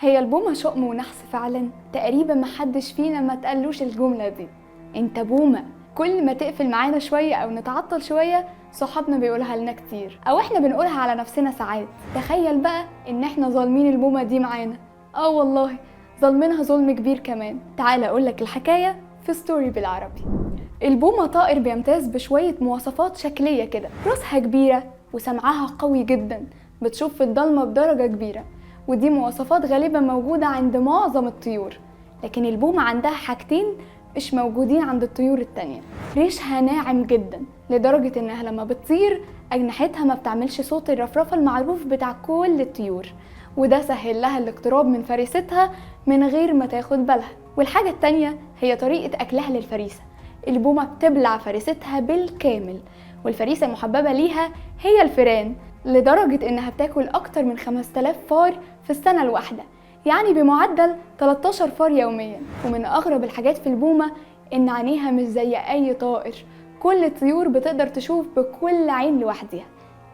هي البومة شؤم ونحس فعلا. تقريبا محدش فينا ما تقلوش الجملة دي، انت بومة. كل ما تقفل معانا شوية او نتعطل شوية صحابنا بيقولها لنا كتير، او احنا بنقولها على نفسنا ساعات. تخيل بقى ان احنا ظالمين البومة دي معانا. والله ظالمينها ظلم كبير كمان. تعال اقولك الحكاية في ستوري بالعربي. البومة طائر بيمتاز بشوية مواصفات شكلية كده. راسها كبيرة وسمعها قوي جدا، بتشوف في الضلمة بدرجة كبيرة، ودي مواصفات غالبا موجودة عند معظم الطيور. لكن البومة عندها حاجتين مش موجودين عند الطيور التانية. ريشها ناعم جدا لدرجة انها لما بتطير اجنحتها ما بتعملش صوت الرفرفة المعروف بتاع كل الطيور، وده سهل لها الاقتراب من فريستها من غير ما تاخد بالها. والحاجة التانية هي طريقة اكلها للفريسة. البومة بتبلع فريستها بالكامل، والفريسة المحببة ليها هي الفئران، لدرجة انها بتاكل اكتر من 5000 فار في السنة الواحدة، يعني بمعدل 13 فار يوميا. ومن اغرب الحاجات في البومة ان عينيها مش زي اي طائر. كل الطيور بتقدر تشوف بكل عين لوحدها،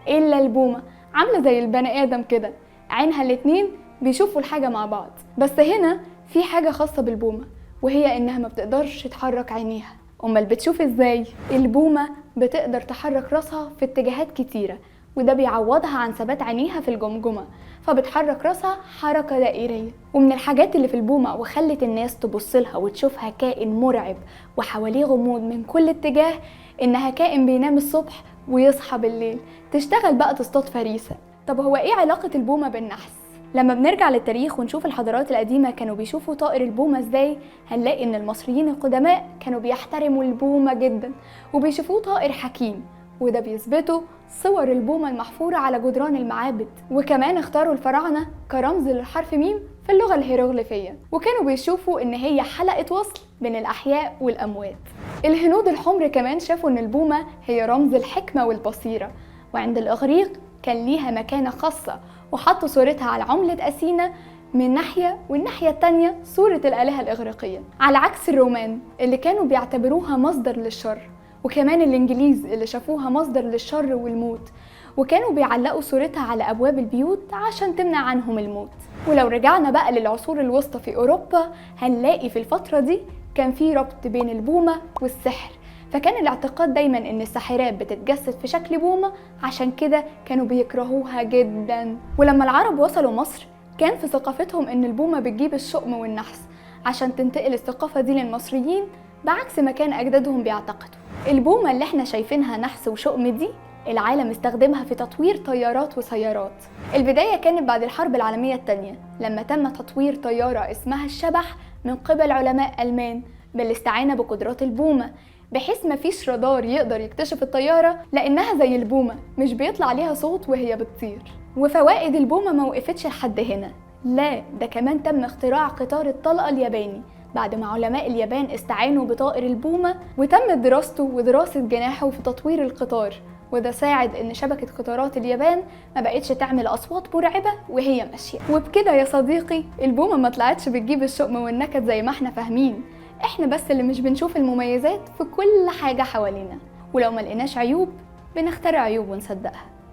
الا البومة عاملة زي البني ادم كده، عينها الاتنين بيشوفوا الحاجة مع بعض. بس هنا في حاجة خاصة بالبومة، وهي انها ما بتقدرش تحرك عينيها. امال بتشوف ازاي؟ البومة بتقدر تحرك راسها في اتجاهات كتيرة، وده بيعوضها عن ثبات عينيها في الجمجمة، فبتحرك راسها حركة دائرية. ومن الحاجات اللي في البومة وخلت الناس تبصلها وتشوفها كائن مرعب وحواليه غموض من كل اتجاه، انها كائن بينام الصبح ويصحى بالليل، تشتغل بقى تصطاد فريسة. طب هو ايه علاقة البومة بالنحس؟ لما بنرجع للتاريخ ونشوف الحضارات القديمة كانوا بيشوفوا طائر البومة ازاي، هنلاقي ان المصريين القدماء كانوا بيحترموا البومة جدا وبيشوفوه طائر حكيم، وده بيثبته صور البومة المحفورة على جدران المعابد. وكمان اختاروا الفراعنة كرمز للحرف ميم في اللغة الهيروغليفية، وكانوا بيشوفوا ان هي حلقة وصل بين الأحياء والأموات. الهنود الحمر كمان شافوا ان البومة هي رمز الحكمة والبصيرة، وعند الإغريق كان ليها مكانة خاصة، وحطوا صورتها على عملة أثينا من ناحية، والناحية التانية صورة الآلهة الإغريقية، على عكس الرومان اللي كانوا بيعتبروها مصدر للشر، وكمان الإنجليز اللي شافوها مصدر للشر والموت، وكانوا بيعلقوا صورتها على أبواب البيوت عشان تمنع عنهم الموت. ولو رجعنا بقى للعصور الوسطى في أوروبا، هنلاقي في الفترة دي كان في ربط بين البومة والسحر، فكان الاعتقاد دايما ان الساحرات بتتجسد في شكل بومة، عشان كده كانوا بيكرهوها جدا. ولما العرب وصلوا مصر كان في ثقافتهم ان البومة بتجيب الشؤم والنحس، عشان تنتقل الثقافة دي للمصريين بعكس ما كان اجدادهم بيعتقدوا. البومة اللي احنا شايفينها نحس وشؤم دي العالم استخدمها في تطوير طيارات وسيارات. البداية كانت بعد الحرب العالمية الثانية، لما تم تطوير طيارة اسمها الشبح من قبل علماء ألمان بالاستعانة بقدرات البومة، بحيث مفيش رادار يقدر يكتشف الطيارة لأنها زي البومة مش بيطلع ليها صوت وهي بتطير. وفوائد البومة ما وقفتش لحد هنا، لا ده كمان تم اختراع قطار الطلقة الياباني بعد ما علماء اليابان استعانوا بطائر البومة، وتم دراسته ودراسة جناحه في تطوير القطار، وده ساعد ان شبكة قطارات اليابان ما بقتش تعمل اصوات مرعبة وهي ماشية. وبكده يا صديقي البومة ما طلعتش بتجيب الشؤم والنكد زي ما احنا فاهمين، احنا بس اللي مش بنشوف المميزات في كل حاجة حوالينا، ولو ما لقيناش عيوب بنخترع عيوب ونصدقها.